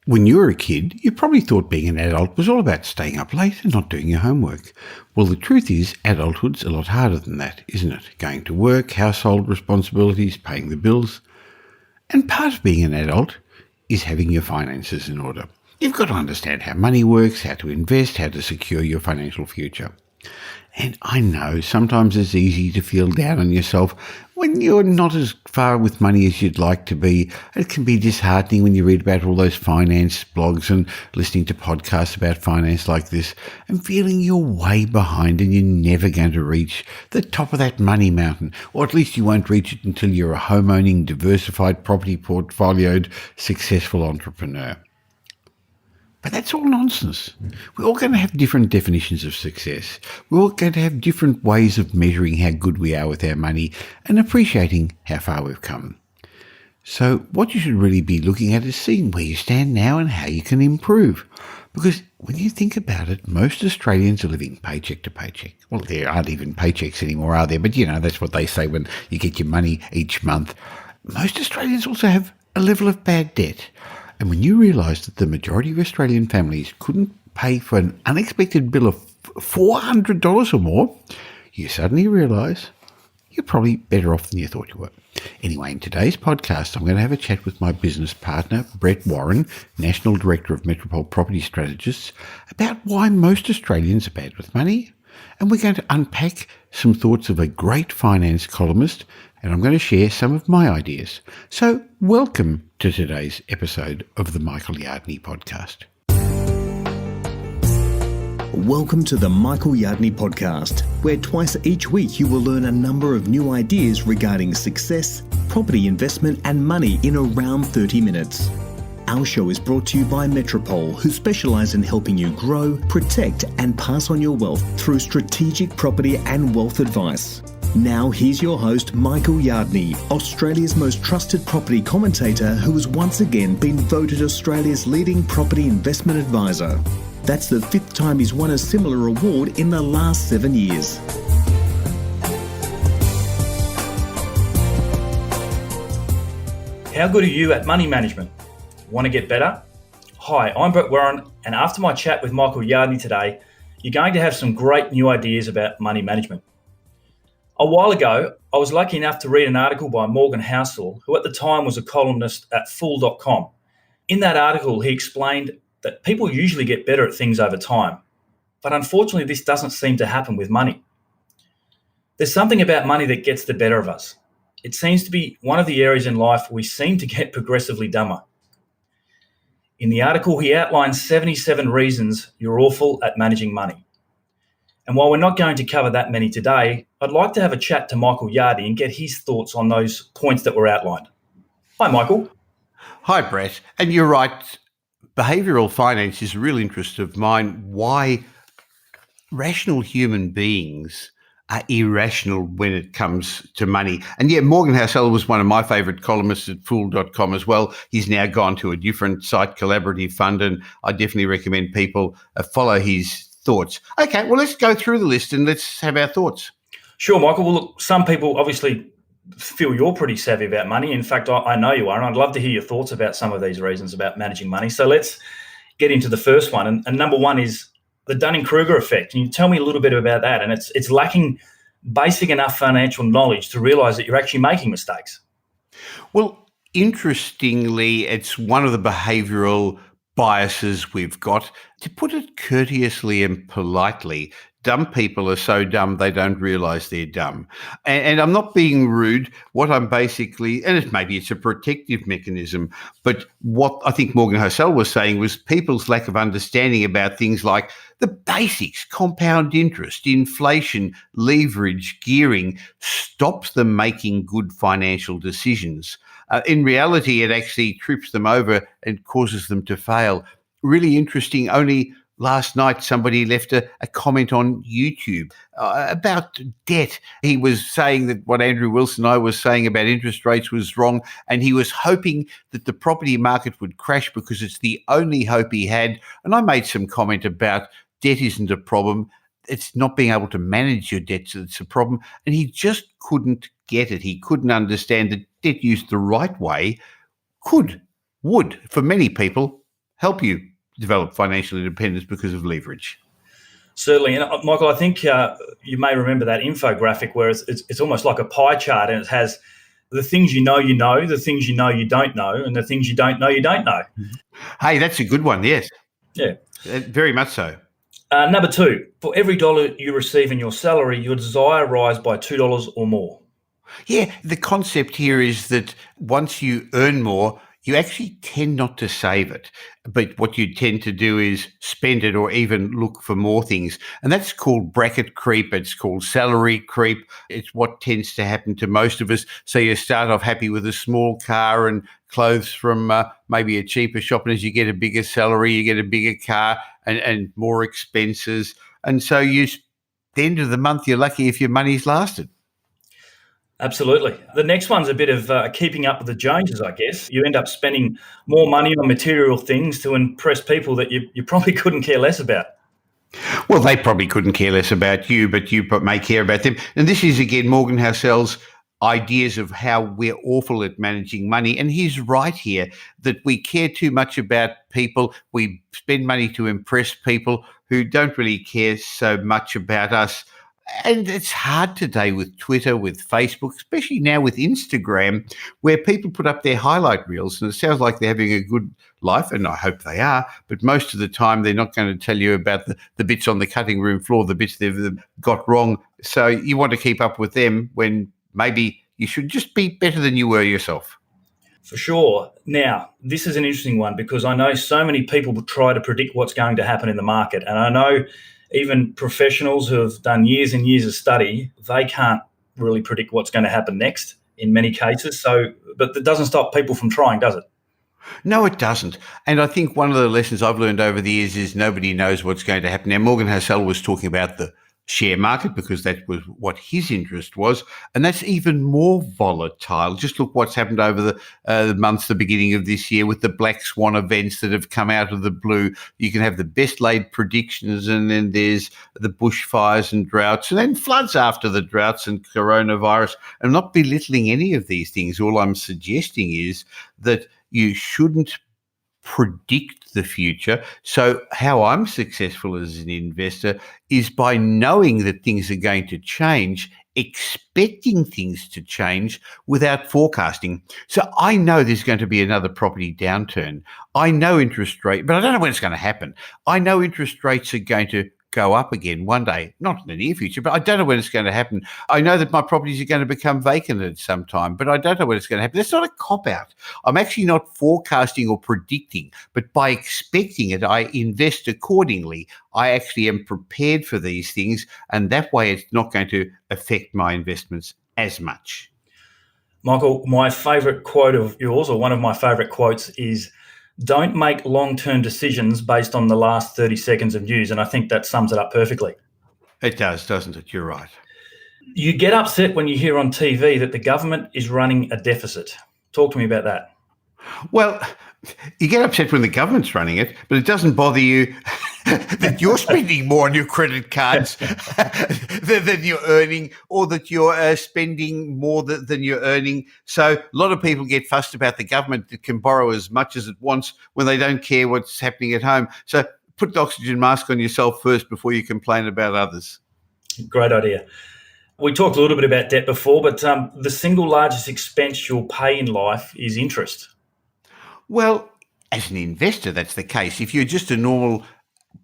When you were a kid, you probably thought being an adult was all about staying up late and not doing your homework. Well, the truth is, adulthood's a lot harder than that, isn't it? Going to work, household responsibilities, paying the bills. And part of being an adult is having your finances in order. You've got to understand how money works, how to invest, how to secure your financial future. And I know sometimes it's easy to feel down on yourself when you're not as far with money as you'd like to be. It can be disheartening when you read about all those finance blogs and listening to podcasts about finance like this and feeling you're way behind and you're never going to reach the top of that money mountain, or at least you won't reach it until you're a home-owning, diversified, property portfolioed, successful entrepreneur. But that's all nonsense. We're all going to have different definitions of success. We're all going to have different ways of measuring how good we are with our money and appreciating how far we've come. So what you should really be looking at is seeing where you stand now and how you can improve. Because when you think about it, most Australians are living paycheck to paycheck. Well, there aren't even paychecks anymore, are there? But that's what they say when you get your money each month. Most Australians also have a level of bad debt. And when you realise that the majority of Australian families couldn't pay for an unexpected bill of $400 or more, you suddenly realise you're probably better off than you thought you were. Anyway, in today's podcast, I'm going to have a chat with my business partner, Brett Warren, National Director of Metropolitan Property Strategists, about why most Australians are bad with money. And we're going to unpack some thoughts of a great finance columnist, and I'm going to share some of my ideas. So welcome to today's episode of the Michael Yardney podcast. Welcome to the Michael Yardney podcast, where twice each week you will learn a number of new ideas regarding success, property investment and money in around 30 minutes. Our show is brought to you by Metropol, who specialise in helping you grow, protect and pass on your wealth through strategic property and wealth advice. Now here's your host, Michael Yardney, Australia's most trusted property commentator who has once again been voted Australia's leading property investment advisor. That's the 5th time he's won a similar award in the last 7 years. How good are you at money management? Want to get better? Hi, I'm Brett Warren, and after my chat with Michael Yardney today, you're going to have some great new ideas about money management. A while ago, I was lucky enough to read an article by Morgan Housel, who at the time was a columnist at Fool.com. In that article, he explained that people usually get better at things over time, but unfortunately this doesn't seem to happen with money. There's something about money that gets the better of us. It seems to be one of the areas in life where we seem to get progressively dumber. In the article, he outlines 77 reasons you're awful at managing money. And while we're not going to cover that many today, I'd like to have a chat to Michael Yardney and get his thoughts on those points that were outlined. Hi, Michael. Hi, Brett. And you're right. Behavioural finance is a real interest of mine. Why rational human beings are irrational when it comes to money. And yeah, Morgan Housel was one of my favourite columnists at Fool.com as well. He's now gone to a different site, Collaborative Fund, and I definitely recommend people follow his thoughts. Okay, well, let's go through the list and let's have our thoughts. Sure, Michael. Well, look, some people obviously feel you're pretty savvy about money. In fact, I know you are, and I'd love to hear your thoughts about some of these reasons about managing money. So let's get into the first one. And number one is the Dunning-Kruger effect. Can you tell me a little bit about that? And it's lacking basic enough financial knowledge to realise that you're actually making mistakes. Well, interestingly, it's one of the behavioural biases we've got. To put it courteously and politely, dumb people are so dumb they don't realise they're dumb. And I'm not being rude. What I'm basically, and maybe it's a protective mechanism, but what I think Morgan Housel was saying was people's lack of understanding about things like the basics, compound interest, inflation, leverage, gearing, stops them making good financial decisions. In reality, it actually trips them over and causes them to fail. Really interesting. Only last night, somebody left a comment on YouTube about debt. He was saying that what Andrew Wilson and I was saying about interest rates was wrong, and he was hoping that the property market would crash because it's the only hope he had. And I made some comment about debt isn't a problem. It's not being able to manage your debts that's a problem. And he just couldn't get it. He couldn't understand that debt used the right way would, for many people, help you develop financial independence because of leverage. Certainly. And Michael, I think you may remember that infographic where it's almost like a pie chart, and it has the things you know, the things you know you don't know, and the things you don't know you don't know. Hey, that's a good one, yes. Yeah. Very much so. Number two, for every dollar you receive in your salary, your desire rise by $2 or more. Yeah, the concept here is that once you earn more, you actually tend not to save it. But what you tend to do is spend it or even look for more things. And that's called bracket creep. It's called salary creep. It's what tends to happen to most of us. So you start off happy with a small car and clothes from maybe a cheaper shop. And as you get a bigger salary, you get a bigger car and more expenses. And so at the end of the month, you're lucky if your money's lasted. Absolutely. The next one's a bit of keeping up with the Joneses, I guess. You end up spending more money on material things to impress people that you probably couldn't care less about. Well, they probably couldn't care less about you, but you may care about them. And this is, again, Morgan Housel's ideas of how we're awful at managing money. And he's right here that we care too much about people. We spend money to impress people who don't really care so much about us. And it's hard today with Twitter, with Facebook, especially now with Instagram, where people put up their highlight reels and it sounds like they're having a good life, and I hope they are, but most of the time they're not going to tell you about the bits on the cutting room floor, the bits they've got wrong. So you want to keep up with them when maybe you should just be better than you were yourself. For sure. Now, this is an interesting one because I know so many people try to predict what's going to happen in the market, and I know even professionals who have done years and years of study, they can't really predict what's going to happen next in many cases. But that doesn't stop people from trying, does it? No, it doesn't. And I think one of the lessons I've learned over the years is nobody knows what's going to happen. Now, Morgan Housel was talking about the share market because that was what his interest was, and that's even more volatile. Just look what's happened over the months, the beginning of this year, with the black swan events that have come out of the blue. You can have the best laid predictions, and then there's the bushfires and droughts, and then floods after the droughts and coronavirus. I'm not belittling any of these things. All I'm suggesting is that you shouldn't predict the future. So how I'm successful as an investor is by knowing that things are going to change, expecting things to change without forecasting. So I know there's going to be another property downturn. I know interest rate, but I don't know when it's going to happen. I know interest rates are going to go up again one day, not in the near future, but I don't know when it's going to happen. I know that my properties are going to become vacant at some time, but I don't know when it's going to happen. That's not a cop-out. I'm actually not forecasting or predicting, but by expecting it, I invest accordingly. I actually am prepared for these things, and that way it's not going to affect my investments as much. Michael, my favourite quote of yours, or one of my favourite quotes, is don't make long-term decisions based on the last 30 seconds of news. And I think that sums it up perfectly. It does, doesn't it? You're right. You get upset when you hear on TV that the government is running a deficit. Talk to me about that. Well, you get upset when the government's running it, but it doesn't bother you that you're spending more on your credit cards than you're earning, or that you're spending more than you're earning. So a lot of people get fussed about the government that can borrow as much as it wants when they don't care what's happening at home. So put the oxygen mask on yourself first before you complain about others. Great idea. We talked a little bit about debt before, but the single largest expense you'll pay in life is interest. Well, as an investor, that's the case. If you're just a normal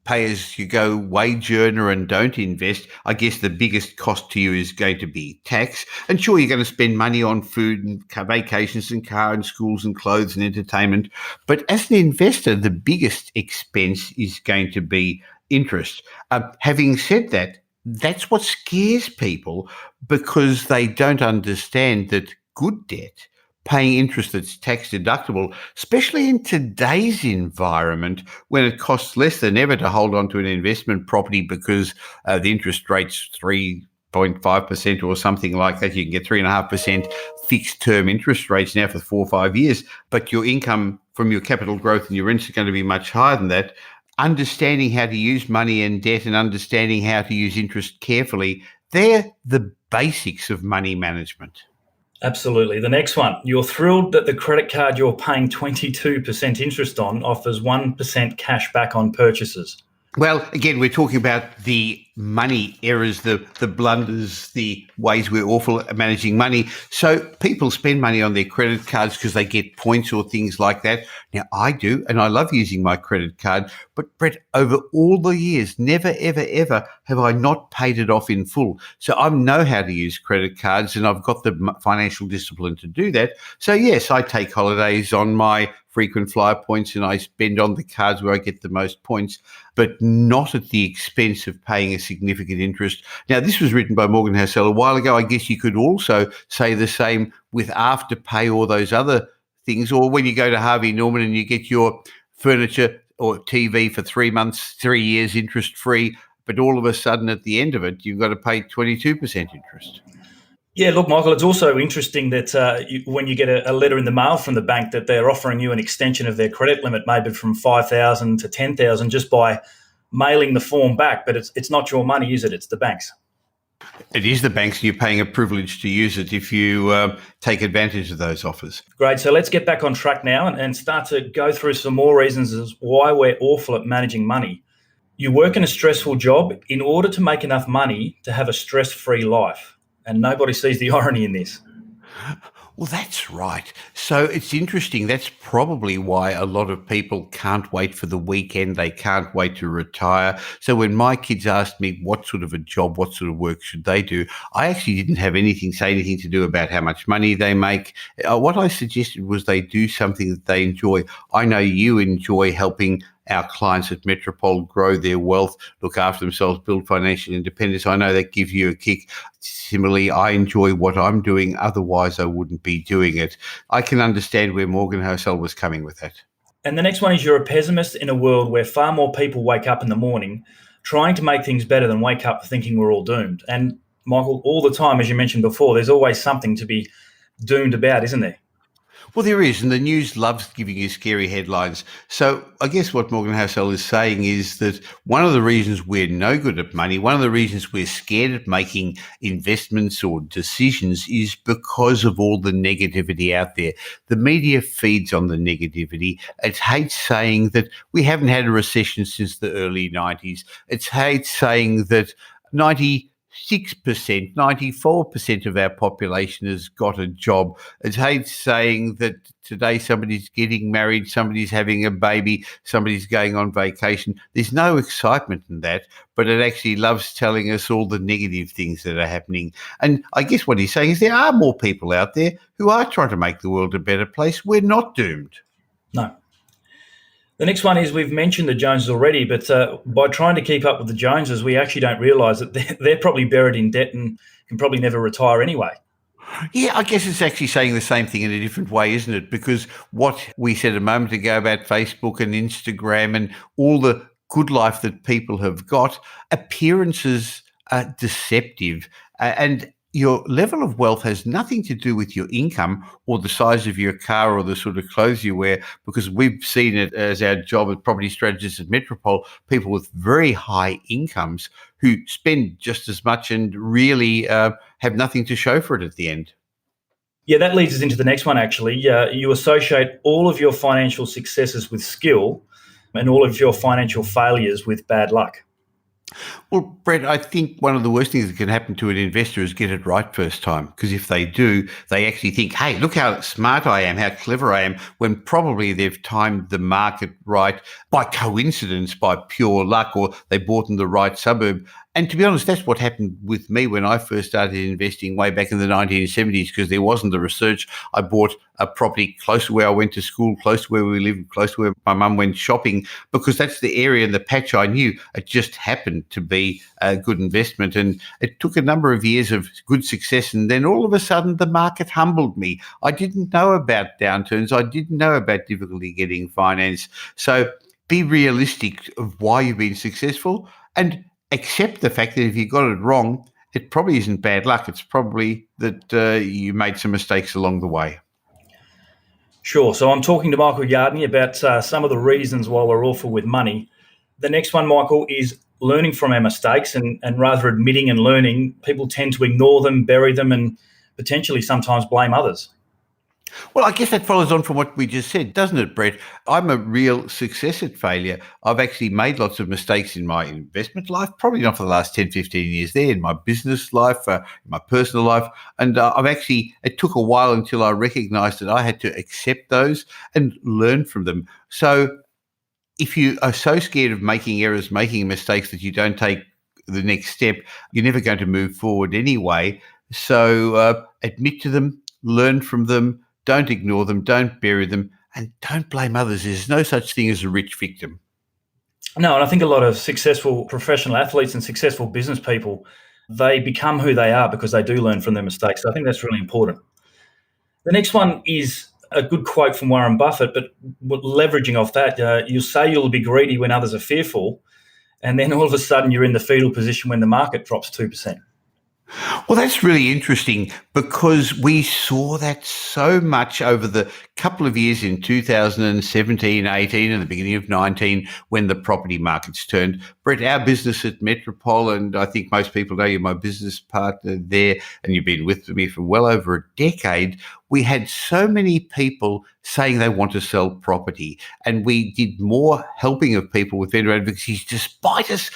pay-as-you-go wage earner and don't invest, I guess the biggest cost to you is going to be tax. And sure, you're going to spend money on food and vacations and car and schools and clothes and entertainment. But as an investor, the biggest expense is going to be interest. Having said that, that's what scares people, because they don't understand that good debt, paying interest that's tax deductible, especially in today's environment when it costs less than ever to hold on to an investment property because the interest rate's 3.5% or something like that. You can get 3.5% fixed term interest rates now for 4 or 5 years, but your income from your capital growth and your rents are going to be much higher than that. Understanding how to use money and debt and understanding how to use interest carefully, they're the basics of money management. Absolutely. The next one, you're thrilled that the credit card you're paying 22% interest on offers 1% cash back on purchases. Well, again, we're talking about the money errors, the blunders, the ways we're awful at managing money. So people spend money on their credit cards because they get points or things like that. Now, I do, and I love using my credit card. But Brett, over all the years, never, ever, ever have I not paid it off in full. So I know how to use credit cards, and I've got the financial discipline to do that. So yes, I take holidays on my frequent flyer points and I spend on the cards where I get the most points, but not at the expense of paying a significant interest. Now, this was written by Morgan Housel a while ago. I guess you could also say the same with Afterpay or those other things, or when you go to Harvey Norman and you get your furniture or TV for 3 months, 3 years interest free, but all of a sudden at the end of it, you've got to pay 22% interest. Yeah, look, Michael, it's also interesting that when you get a letter in the mail from the bank that they're offering you an extension of their credit limit, maybe from 5,000 to 10,000, just by mailing the form back. But it's not your money, is it? It's the bank's. It is the banks, and you're paying a privilege to use it if you take advantage of those offers. Great. So let's get back on track now and start to go through some more reasons as why we're awful at managing money. You work in a stressful job in order to make enough money to have a stress-free life. And nobody sees the irony in this. Well, that's right. So it's interesting. That's probably why a lot of people can't wait for the weekend. They can't wait to retire. So when my kids asked me what sort of a job, what sort of work should they do, I actually didn't have say anything to do about how much money they make. What I suggested was they do something that they enjoy. I know you enjoy helping our clients at Metropolitan grow their wealth, look after themselves, build financial independence. I know that gives you a kick. Similarly, I enjoy what I'm doing. Otherwise, I wouldn't be doing it. I can understand where Morgan Housel was coming with that. And the next one is you're a pessimist in a world where far more people wake up in the morning trying to make things better than wake up thinking we're all doomed. And Michael, all the time, as you mentioned before, there's always something to be doomed about, isn't there? Well, there is, and the news loves giving you scary headlines. So I guess what Morgan Housel is saying is that one of the reasons we're no good at money, one of the reasons we're scared of making investments or decisions is because of all the negativity out there. The media feeds on the negativity. It hates saying that we haven't had a recession since the early 90s. It hates saying that 96%, 94% of our population has got a job. It hates saying that today somebody's getting married, somebody's having a baby, somebody's going on vacation. There's no excitement in that, but it actually loves telling us all the negative things that are happening. And I guess what he's saying is there are more people out there who are trying to make the world a better place. We're not doomed. No. The next one is we've mentioned the Joneses already, but by trying to keep up with the Joneses, we actually don't realise that they're probably buried in debt and can probably never retire anyway. Yeah, I guess it's actually saying the same thing in a different way, isn't it? Because what we said a moment ago about Facebook and Instagram and all the good life that people have got, appearances are deceptive. And your level of wealth has nothing to do with your income or the size of your car or the sort of clothes you wear, because we've seen it as our job as property strategists at Metropol, people with very high incomes who spend just as much and really have nothing to show for it at the end. Yeah, that leads us into the next one, actually. You associate all of your financial successes with skill and all of your financial failures with bad luck. Well, Brett, I think one of the worst things that can happen to an investor is get it right first time. Because if they do, they actually think, hey, look how smart I am, how clever I am, when probably they've timed the market right by coincidence, by pure luck, or they bought in the right suburb. And to be honest, that's what happened with me when I first started investing way back in the 1970s, because there wasn't the research. I bought a property close to where I went to school, close to where we lived, close to where my mum went shopping, because that's the area and the patch I knew. It just happened to be a good investment. And it took a number of years of good success. And then all of a sudden, the market humbled me. I didn't know about downturns. I didn't know about difficulty getting finance. So be realistic of why you've been successful and accept the fact that if you got it wrong, it probably isn't bad luck. It's probably that you made some mistakes along the way. Sure. So I'm talking to Michael Yardney about some of the reasons why we're awful with money. The next one, Michael, is learning from our mistakes and rather admitting and learning. People tend to ignore them, bury them, and potentially sometimes blame others. Well, I guess that follows on from what we just said, doesn't it, Brett? I'm a real success at failure. I've actually made lots of mistakes in my investment life, probably not for the last 10, 15 years there, in my business life, in my personal life. And it took a while until I recognized that I had to accept those and learn from them. So if you are so scared of making errors, making mistakes that you don't take the next step, you're never going to move forward anyway. So admit to them, learn from them, don't ignore them, don't bury them, and don't blame others. There's no such thing as a rich victim. No, and I think a lot of successful professional athletes and successful business people, they become who they are because they do learn from their mistakes. So I think that's really important. The next one is a good quote from Warren Buffett, but leveraging off that, you'll say you'll be greedy when others are fearful, and then all of a sudden you're in the fetal position when the market drops 2%. Well, that's really interesting because we saw that so much over the couple of years in 2017, 18 and the beginning of 19 when the property markets turned. Brett, our business at Metropolitan, I think most people know you're my business partner there and you've been with me for well over a decade. We had so many people saying they want to sell property and we did more helping of people with vendor advocacy despite us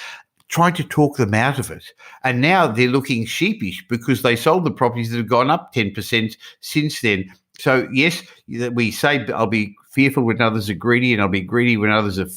trying to talk them out of it. And now they're looking sheepish because they sold the properties that have gone up 10% since then. So, yes, we say I'll be fearful when others are greedy and I'll be greedy when others are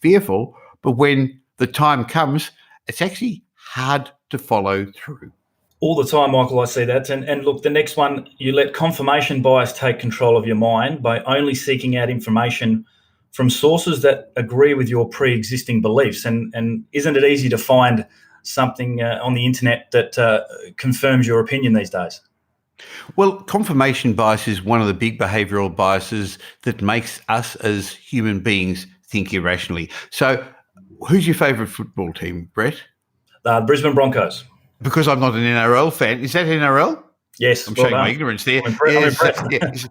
fearful. But when the time comes, it's actually hard to follow through. All the time, Michael, I see that. And look, the next one, you let confirmation bias take control of your mind by only seeking out information from sources that agree with your pre-existing beliefs. And isn't it easy to find something on the internet that confirms your opinion these days? Well, confirmation bias is one of the big behavioural biases that makes us as human beings think irrationally. So who's your favourite football team, Brett? Brisbane Broncos. Because I'm not an NRL fan. Is that NRL? Yes, I'm showing my ignorance there. I'm impressed.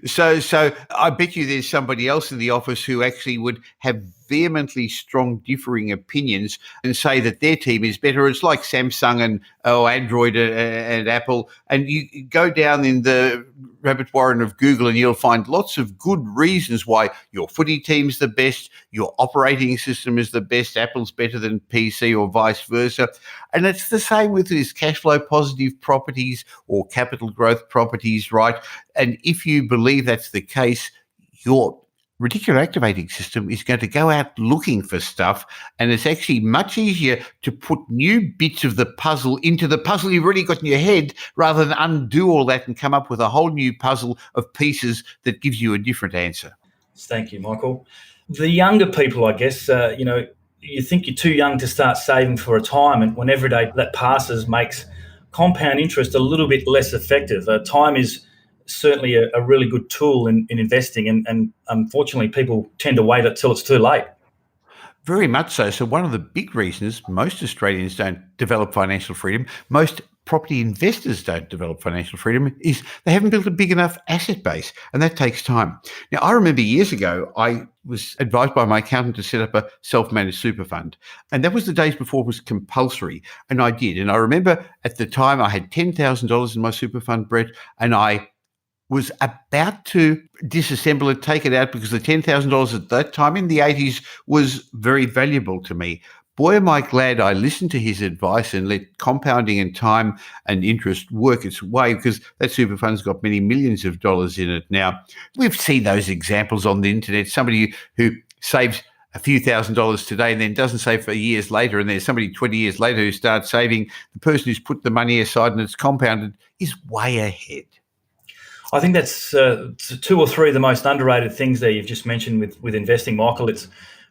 So I bet you there's somebody else in the office who actually would have vehemently strong differing opinions and say that their team is better. It's like Samsung and Android and Apple. And you go down in the rabbit warren of Google and you'll find lots of good reasons why your footy team's the best, your operating system is the best, Apple's better than PC or vice versa. And it's the same with these cash flow positive properties or capital growth properties, right? And if you believe that's the case, your reticular activating system is going to go out looking for stuff, and it's actually much easier to put new bits of the puzzle into the puzzle you've already got in your head rather than undo all that and come up with a whole new puzzle of pieces that gives you a different answer. Thank you, Michael. The younger people, I guess, you think you're too young to start saving for retirement when every day that passes makes compound interest a little bit less effective. Time is certainly a really good tool in investing, and unfortunately people tend to wait until it's too late. Very much so. So one of the big reasons most Australians don't develop financial freedom, most property investors don't develop financial freedom, is they haven't built a big enough asset base, and that takes time. Now, I remember years ago, I was advised by my accountant to set up a self-managed super fund, and that was the days before it was compulsory, and I did. And I remember at the time I had $10,000 in my super fund, Brett, and I was about to disassemble it, take it out, because the $10,000 at that time in the 80s was very valuable to me. Boy, am I glad I listened to his advice and let compounding and time and interest work its way, because that super fund's got many millions of dollars in it now. We've seen those examples on the internet, somebody who saves a few $1,000s today and then doesn't save for years later, and there's somebody 20 years later who starts saving. The person who's put the money aside and it's compounded is way ahead. I think that's two or three of the most underrated things there you've just mentioned with investing, Michael. It's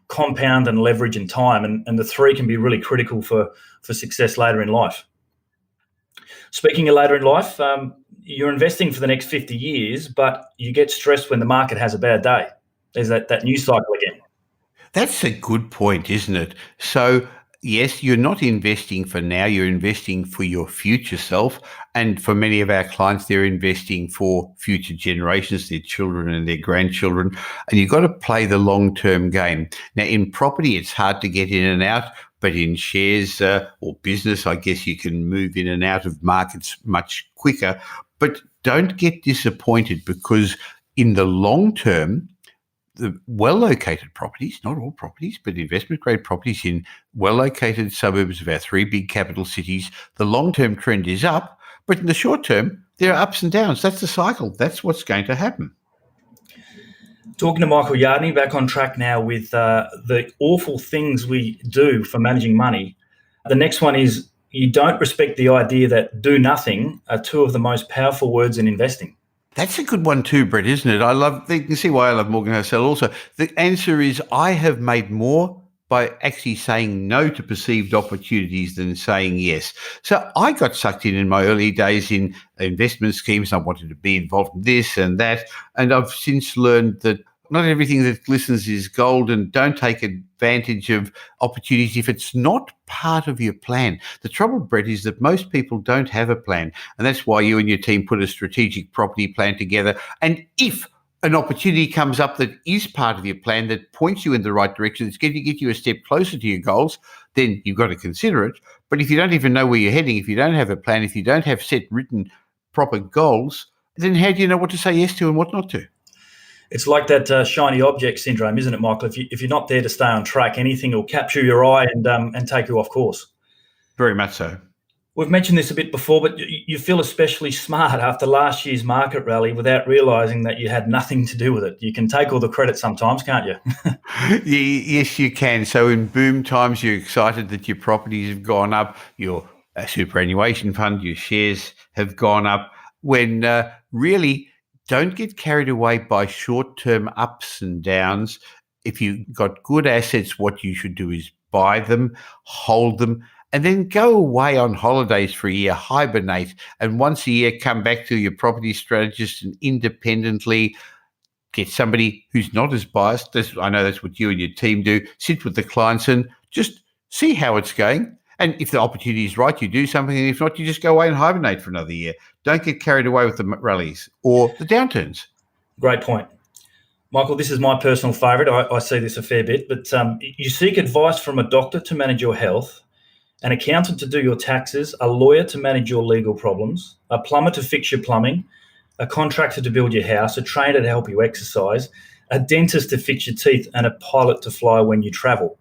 compound and leverage and time, and the three can be really critical for success later in life. Speaking of later in life, you're investing for the next 50 years, but you get stressed when the market has a bad day. There's that news cycle again. That's a good point, isn't it? So, yes, you're not investing for now, you're investing for your future self. And for many of our clients, they're investing for future generations, their children and their grandchildren. And you've got to play the long-term game. Now, in property, it's hard to get in and out, but in shares or business, I guess you can move in and out of markets much quicker. But don't get disappointed, because in the long term, the well-located properties, not all properties, but investment-grade properties in well-located suburbs of our three big capital cities, the long-term trend is up, but in the short term, there are ups and downs. That's the cycle. That's what's going to happen. Talking to Michael Yardney, back on track now with the awful things we do for managing money. The next one is, you don't respect the idea that do nothing are two of the most powerful words in investing. That's a good one too, Brett, isn't it? You can see why I love Morgan Housel also. The answer is, I have made more by actually saying no to perceived opportunities than saying yes. So I got sucked in my early days in investment schemes. I wanted to be involved in this and that. And I've since learned that not everything that glistens is gold, and don't take advantage of opportunities if it's not part of your plan. The trouble, Brett, is that most people don't have a plan. And that's why you and your team put a strategic property plan together. And if an opportunity comes up that is part of your plan, that points you in the right direction, it's going to get you a step closer to your goals, then you've got to consider it. But if you don't even know where you're heading, if you don't have a plan, if you don't have set written proper goals, then how do you know what to say yes to and what not to? It's like that shiny object syndrome, isn't it, Michael? If you're not there to stay on track, anything will capture your eye and take you off course. Very much so. We've mentioned this a bit before, but you feel especially smart after last year's market rally without realising that you had nothing to do with it. You can take all the credit sometimes, can't you? Yes, you can. So in boom times, you're excited that your properties have gone up, your superannuation fund, your shares have gone up, when really, don't get carried away by short-term ups and downs. If you've got good assets, what you should do is buy them, hold them, and then go away on holidays for a year, hibernate, and once a year come back to your property strategist and independently get somebody who's not as biased. I know that's what you and your team do. Sit with the clients and just see how it's going. And if the opportunity is right, you do something. And if not, you just go away and hibernate for another year. Don't get carried away with the rallies or the downturns. Great point. Michael, this is my personal favourite. I see this a fair bit. But you seek advice from a doctor to manage your health, an accountant to do your taxes, a lawyer to manage your legal problems, a plumber to fix your plumbing, a contractor to build your house, a trainer to help you exercise, a dentist to fix your teeth, and a pilot to fly when you travel.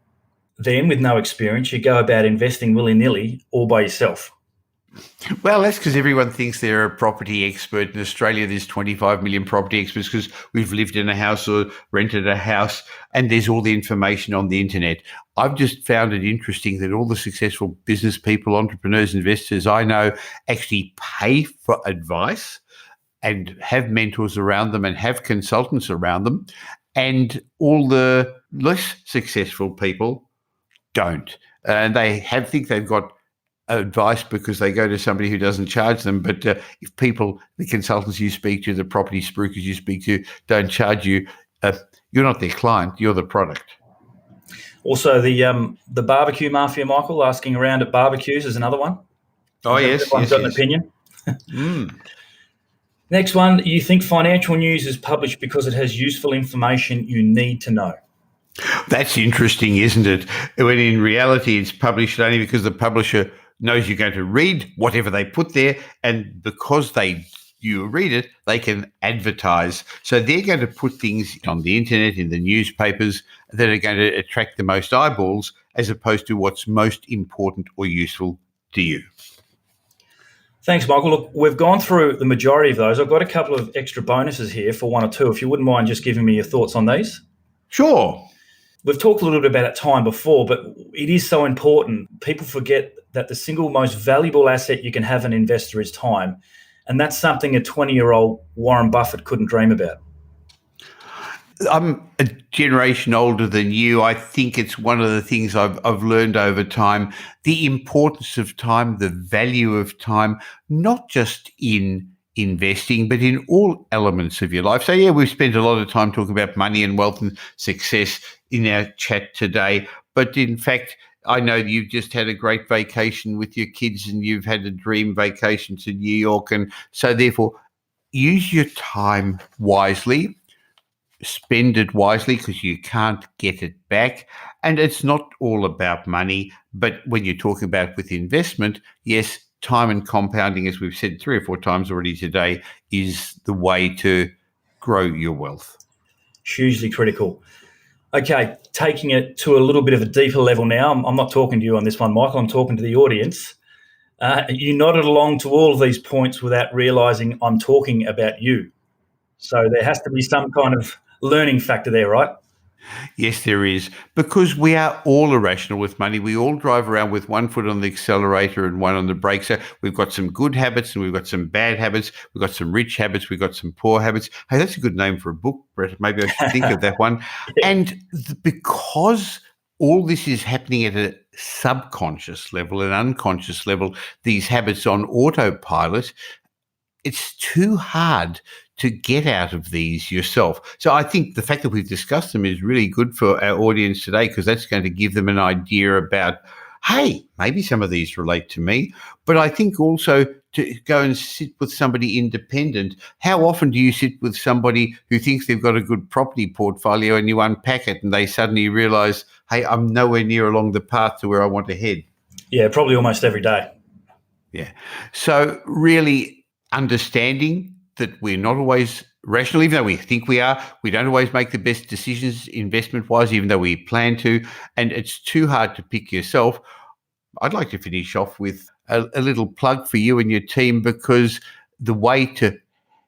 Then, with no experience, you go about investing willy-nilly all by yourself. Well, that's because everyone thinks they're a property expert. In Australia, there's 25 million property experts because we've lived in a house or rented a house, and there's all the information on the internet. I've just found it interesting that all the successful business people, entrepreneurs, investors I know actually pay for advice and have mentors around them and have consultants around them, and all the less successful people don't. And they think they've got advice because they go to somebody who doesn't charge them. But if people, the consultants you speak to, the property spruikers you speak to, don't charge you, you're not their client, you're the product. Also, the barbecue mafia, Michael, asking around at barbecues is another one. Oh, yes. Everyone's got an opinion. Next one, you think financial news is published because it has useful information you need to know. That's interesting, isn't it? When in reality, it's published only because the publisher knows you're going to read whatever they put there, and because you read it, they can advertise. So they're going to put things on the internet, in the newspapers, that are going to attract the most eyeballs, as opposed to what's most important or useful to you. Thanks, Michael. Look, we've gone through the majority of those. I've got a couple of extra bonuses here for one or two, if you wouldn't mind just giving me your thoughts on these. Sure. We've talked a little bit about time before, but it is so important. People forget that the single most valuable asset you can have an investor is time. And that's something a 20-year-old Warren Buffett couldn't dream about. I'm a generation older than you. I think it's one of the things I've learned over time, the importance of time, the value of time, not just in investing, but in all elements of your life. So, yeah, we've spent a lot of time talking about money and wealth and success in our chat today. But in fact, I know you've just had a great vacation with your kids and you've had a dream vacation to New York. And so therefore, use your time wisely, spend it wisely, because you can't get it back. And it's not all about money. But when you're talking about with investment, yes, time and compounding, as we've said 3 or 4 times already today, is the way to grow your wealth. Hugely critical. Okay, taking it to a little bit of a deeper level now. I'm not talking to you on this one, Michael. I'm talking to the audience. You nodded along to all of these points without realising I'm talking about you. So there has to be some kind of learning factor there, right? Yes, there is, because we are all irrational with money. We all drive around with one foot on the accelerator and one on the brake. So we've got some good habits and we've got some bad habits. We've got some rich habits. We've got some poor habits. Hey, that's a good name for a book, Brett. Maybe I should think of that one. And because all this is happening at a subconscious level, an unconscious level, these habits on autopilot, it's too hard to get out of these yourself. So I think the fact that we've discussed them is really good for our audience today, because that's going to give them an idea about, hey, maybe some of these relate to me. But I think also to go and sit with somebody independent. How often do you sit with somebody who thinks they've got a good property portfolio and you unpack it and they suddenly realize, hey, I'm nowhere near along the path to where I want to head? Yeah, probably almost every day. Yeah. So really understanding that we're not always rational, even though we think we are. We don't always make the best decisions investment-wise, even though we plan to, and it's too hard to pick yourself. I'd like to finish off with a little plug for you and your team, because the way to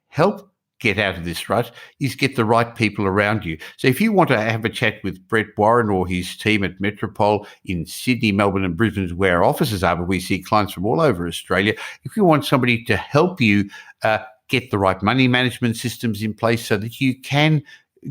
help get out of this rut is get the right people around you. So if you want to have a chat with Brett Warren or his team at Metropol in Sydney, Melbourne and Brisbane, where our offices are, but we see clients from all over Australia. If you want somebody to help you get the right money management systems in place so that you can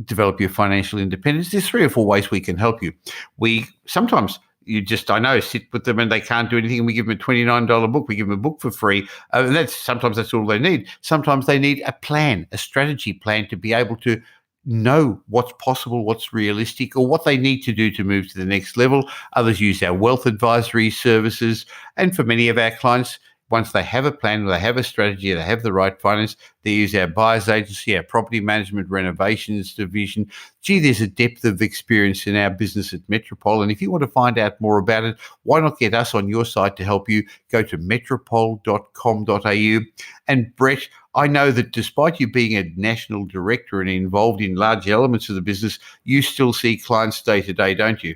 develop your financial independence, there's 3 or 4 ways we can help you. We sometimes, I know, sit with them and they can't do anything, and we give them a $29 book. We give them a book for free. And sometimes that's all they need. Sometimes they need a plan, a strategy plan, to be able to know what's possible, what's realistic, or what they need to do to move to the next level. Others use our wealth advisory services. And for many of our clients, once they have a plan, they have a strategy, they have the right finance, they use our buyer's agency, our property management renovations division. Gee, there's a depth of experience in our business at Metropol. And if you want to find out more about it, why not get us on your side to help you? Go to metropol.com.au. And Brett, I know that despite you being a national director and involved in large elements of the business, you still see clients day to day, don't you?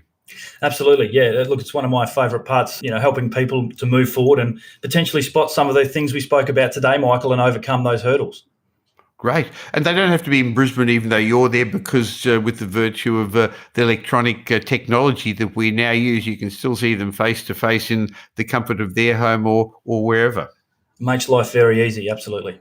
Absolutely, yeah. Look, it's one of my favourite parts, helping people to move forward and potentially spot some of the things we spoke about today, Michael, and overcome those hurdles. Great. And they don't have to be in Brisbane, even though you're there, because with the virtue of the electronic technology that we now use, you can still see them face to face in the comfort of their home or wherever. Makes life very easy, absolutely.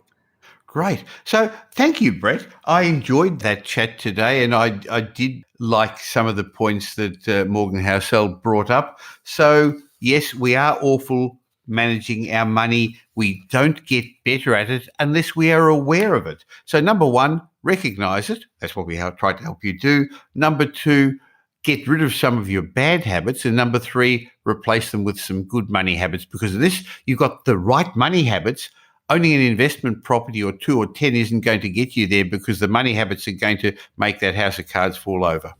Great. So thank you, Brett. I enjoyed that chat today, and I did like some of the points that Morgan Housel brought up. So, yes, we are awful managing our money. We don't get better at it unless we are aware of it. So, number 1, recognize it. That's what we try to help you do. Number 2, get rid of some of your bad habits. And number 3, replace them with some good money habits. Because of this, you've got the right money habits. Owning an investment property or 2 or 10 isn't going to get you there, because the money habits are going to make that house of cards fall over.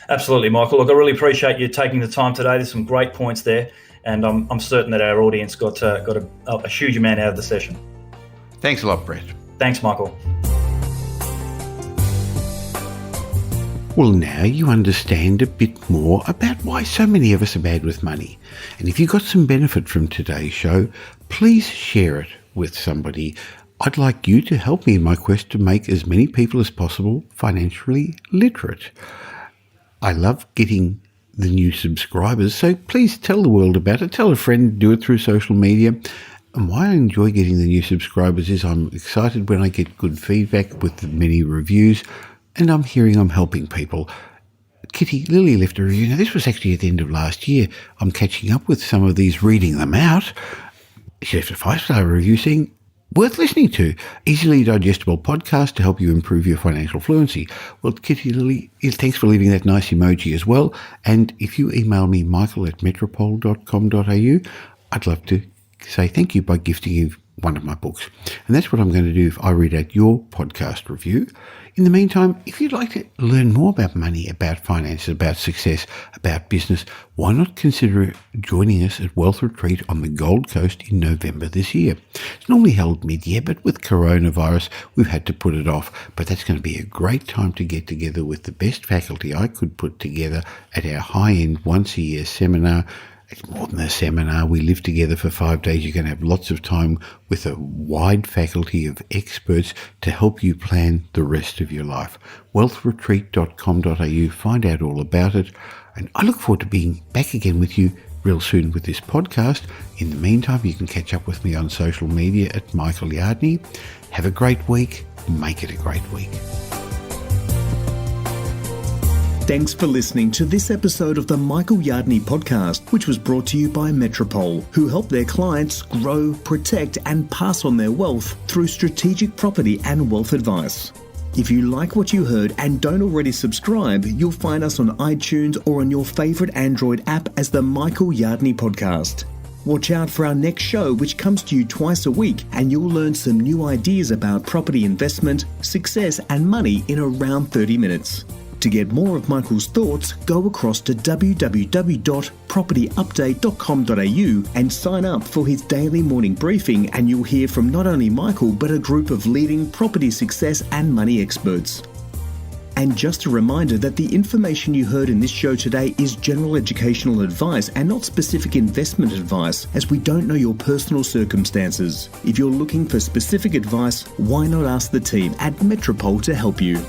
Absolutely, Michael. Look, I really appreciate you taking the time today. There's some great points there, and I'm certain that our audience got a huge amount out of the session. Thanks a lot, Brett. Thanks, Michael. Well, now you understand a bit more about why so many of us are bad with money. And if you got some benefit from today's show, please share it with somebody. I'd like you to help me in my quest to make as many people as possible financially literate. I love getting the new subscribers, so please tell the world about it. Tell a friend, do it through social media. And why I enjoy getting the new subscribers is I'm excited when I get good feedback with the many reviews, and I'm hearing I'm helping people. Kitty Lily left a review. Now, this was actually at the end of last year. I'm catching up with some of these, reading them out. She left a 5-star review saying, worth listening to. Easily digestible podcast to help you improve your financial fluency. Well, Kitty Lily, thanks for leaving that nice emoji as well. And if you email me, michael@metropol.com.au, I'd love to say thank you by gifting you one of my books. And that's what I'm going to do if I read out your podcast review. In the meantime, if you'd like to learn more about money, about finances, about success, about business, why not consider joining us at Wealth Retreat on the Gold Coast in November this year? It's normally held mid-year, but with coronavirus, we've had to put it off. But that's going to be a great time to get together with the best faculty I could put together at our high-end once-a-year seminar. It's more than a seminar. We live together for 5 days. You're going to have lots of time with a wide faculty of experts to help you plan the rest of your life. wealthretreat.com.au. Find out all about it. And I look forward to being back again with you real soon with this podcast. In the meantime, you can catch up with me on social media at Michael Yardney. Have a great week. Make it a great week. Thanks for listening to this episode of the Michael Yardney podcast, which was brought to you by Metropolitan, who help their clients grow, protect, and pass on their wealth through strategic property and wealth advice. If you like what you heard and don't already subscribe, you'll find us on iTunes or on your favourite Android app as the Michael Yardney podcast. Watch out for our next show, which comes to you twice a week, and you'll learn some new ideas about property investment, success, and money in around 30 minutes. To get more of Michael's thoughts, go across to www.propertyupdate.com.au and sign up for his daily morning briefing, and you'll hear from not only Michael but a group of leading property success and money experts. And just a reminder that the information you heard in this show today is general educational advice and not specific investment advice, as we don't know your personal circumstances. If you're looking for specific advice, why not ask the team at Metropol to help you?